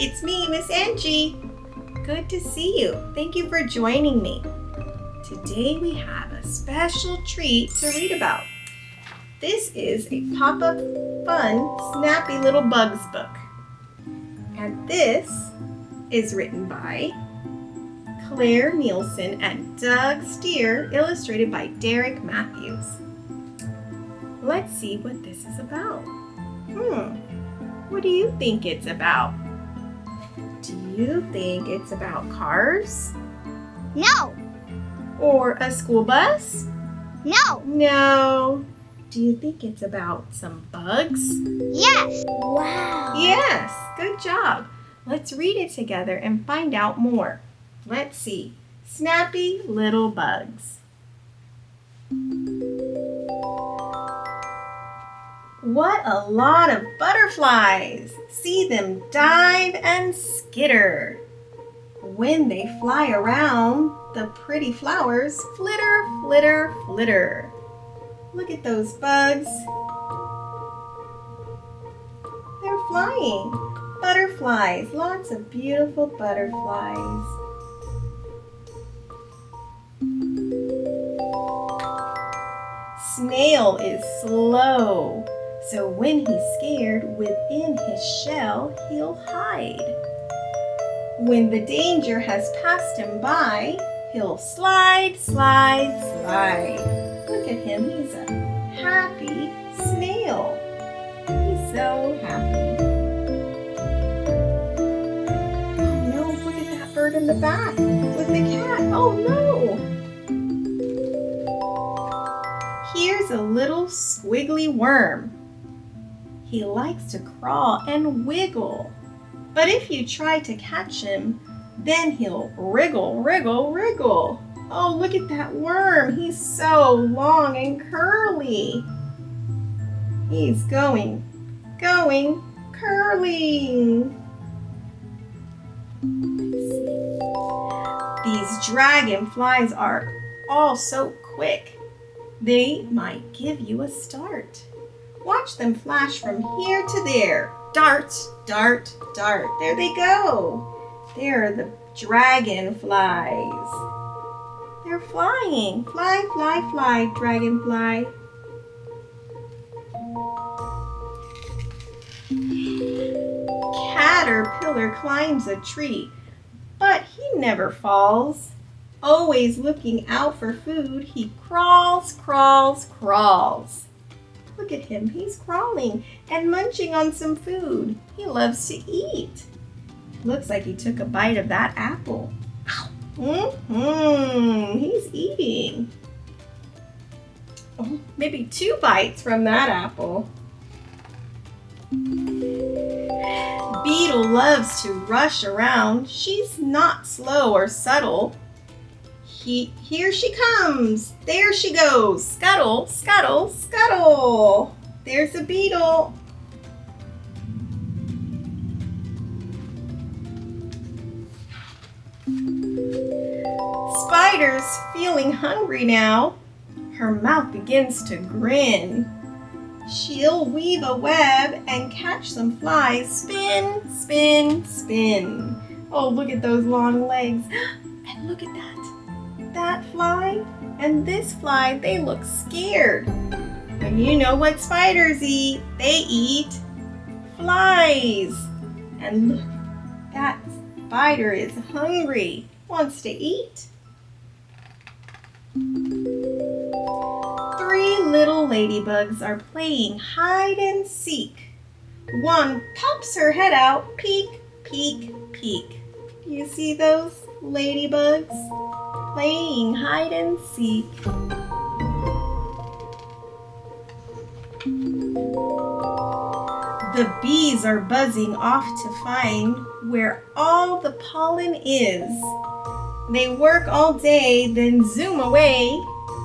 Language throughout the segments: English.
it's me, Miss Angie. Good to see you. Thank you for joining me. Today we have a special treat to read about. This is a pop-up fun, snappy little bugs book. And this is written by Claire Nielsen and Doug Steer, illustrated by Derek Matthews. Let's see what this is about. What do you think it's about? Do you think it's about cars? No. Or a school bus? No. No. Do you think it's about some bugs? Yes. Wow. Yes, good job. Let's read it together and find out more. Let's see. Snappy little bugs. What a lot of butterflies! See them dive and skitter. When they fly around, the pretty flowers flitter, flitter, flitter. Look at those bugs. They're flying. Butterflies, lots of beautiful butterflies. Snail is slow, so when he's scared, within his shell he'll hide. When the danger has passed him by, he'll slide, slide, slide. Look at him, he's a happy snail. He's so happy. Oh no, look at that bird in the back with the cat. Oh no! Here's a little squiggly worm. He likes to crawl and wiggle. But if you try to catch him, then he'll wriggle, wriggle, wriggle. Oh, look at that worm. He's so long and curly. He's going, curling. Let's see. These dragonflies are all so quick. They might give you a start. Watch them flash from here to there. Dart, dart, dart. There they go. There are the dragonflies. They're flying. Fly, fly, fly, dragonfly. Caterpillar climbs a tree, but he never falls. Always looking out for food, he crawls, crawls, crawls. Look at him, he's crawling and munching on some food. He loves to eat. Looks like he took a bite of that apple. He's eating. Oh, maybe 2 bites from that apple. Beetle loves to rush around. She's not slow or subtle. Here she comes. There she goes. Scuttle, scuttle, scuttle. There's a beetle. Spider's feeling hungry now. Her mouth begins to grin. She'll weave a web and catch some flies. Spin, spin, spin. Oh, look at those long legs. And look at that. That fly and this fly, they look scared. And you know what spiders eat? They eat flies. And look, that spider is hungry, wants to eat. 3 little ladybugs are playing hide and seek. One pops her head out, peek, peek, peek. Do you see those ladybugs? Playing hide and seek. The bees are buzzing off to find where all the pollen is. They work all day, then zoom away.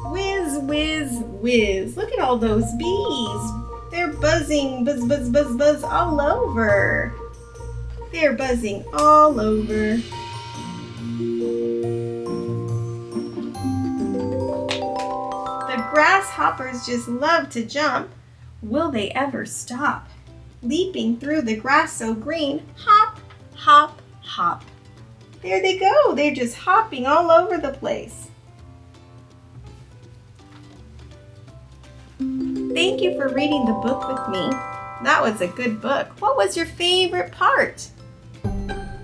Whiz, whiz, whiz. Look at all those bees. They're buzzing, buzz, buzz, buzz, buzz all over. They're buzzing all over. Grasshoppers just love to jump. Will they ever stop? Leaping through the grass so green, hop, hop, hop. There they go. They're just hopping all over the place. Thank you for reading the book with me. That was a good book. What was your favorite part?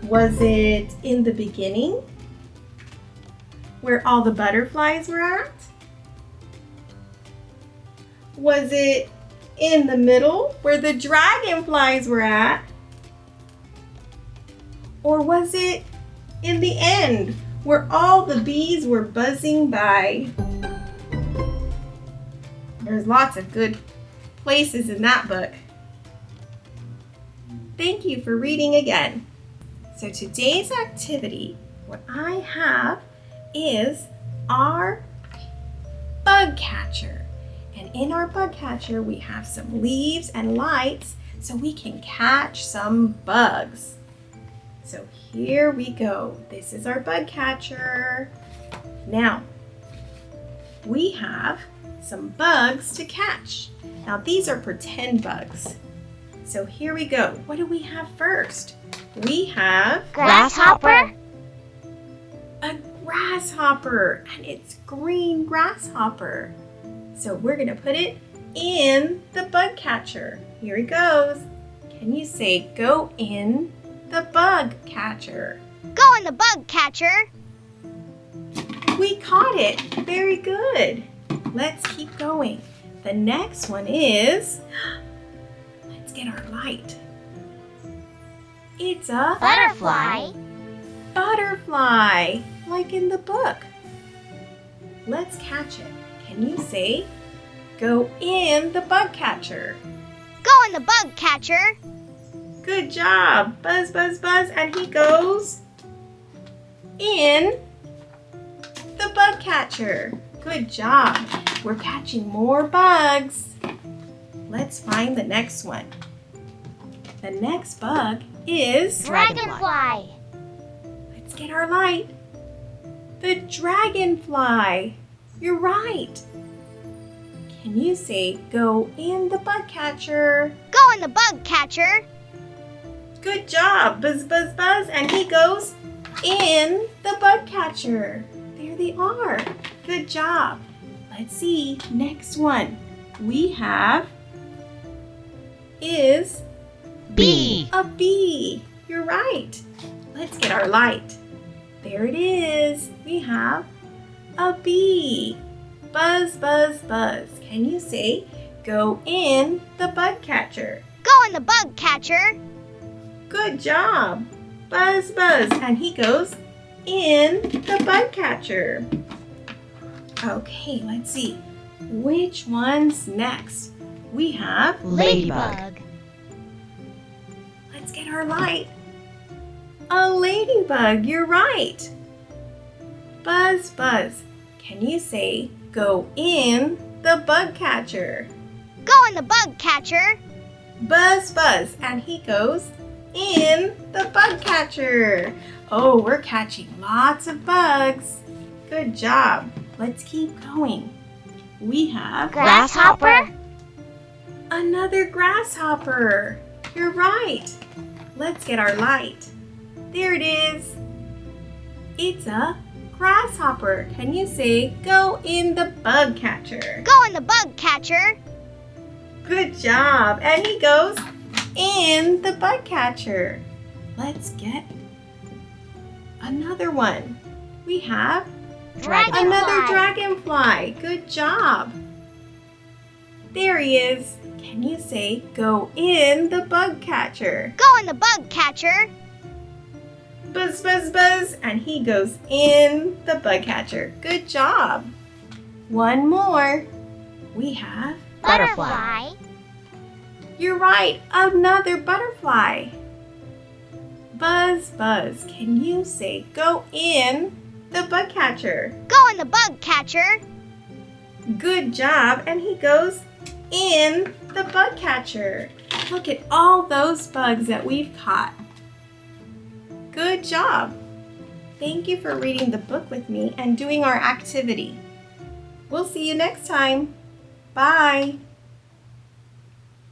Was it in the beginning, where all the butterflies were at? Was it in the middle, where the dragonflies were at? Or was it in the end, where all the bees were buzzing by? There's lots of good places in that book. Thank you for reading again. So today's activity, what I have is our bug catcher. And in our bug catcher, we have some leaves and lights so we can catch some bugs. So here we go. This is our bug catcher. Now, we have some bugs to catch. Now, these are pretend bugs. So here we go. What do we have first? We have Grasshopper. a grasshopper, and it's green grasshopper. So we're going to put it in the bug catcher. Here he goes. Can you say, go in the bug catcher? Go in the bug catcher. We caught it. Very good. Let's keep going. The next one is, let's get our light. It's a Butterfly. butterfly, like in the book. Let's catch it. Can you say, go in the bug catcher? Go in the bug catcher. Good job. Buzz, buzz, buzz. And he goes in the bug catcher. Good job. We're catching more bugs. Let's find the next one. The next bug is Dragonfly. Let's get our light. The dragonfly. You're right. Can you say, go in the bug catcher? Go in the bug catcher. Good job. Buzz, buzz, buzz. And he goes in the bug catcher. There they are. Good job. Let's see. Next one we have is Bee. a bee. You're right. Let's get our light. There it is. We have a bee. Buzz, buzz, buzz. Can you say, go in the bug catcher? Go in the bug catcher. Good job. Buzz, buzz. And he goes in the bug catcher. Okay, let's see. Which one's next? We have Ladybug. Let's get our light. A ladybug. You're right. Buzz, buzz. Can you say, go in the bug catcher? Go in the bug catcher. Buzz, buzz. And he goes in the bug catcher. Oh, we're catching lots of bugs. Good job. Let's keep going. We have Grasshopper. another grasshopper. You're right. Let's get our light. There it is. It's a grasshopper. Can you say, go in the bug catcher? Go in the bug catcher. Good job. And he goes in the bug catcher. Let's get another one. We have Dragonfly. another dragonfly. Good job. There he is. Can you say, go in the bug catcher? Go in the bug catcher. Buzz, buzz, buzz. And he goes in the bug catcher. Good job. One more. We have, Butterfly. you're right, another butterfly. Buzz, buzz. Can you say, go in the bug catcher? Go in the bug catcher. Good job. And he goes in the bug catcher. Look at all those bugs that we've caught. Good job. Thank you for reading the book with me and doing our activity. We'll see you next time. Bye.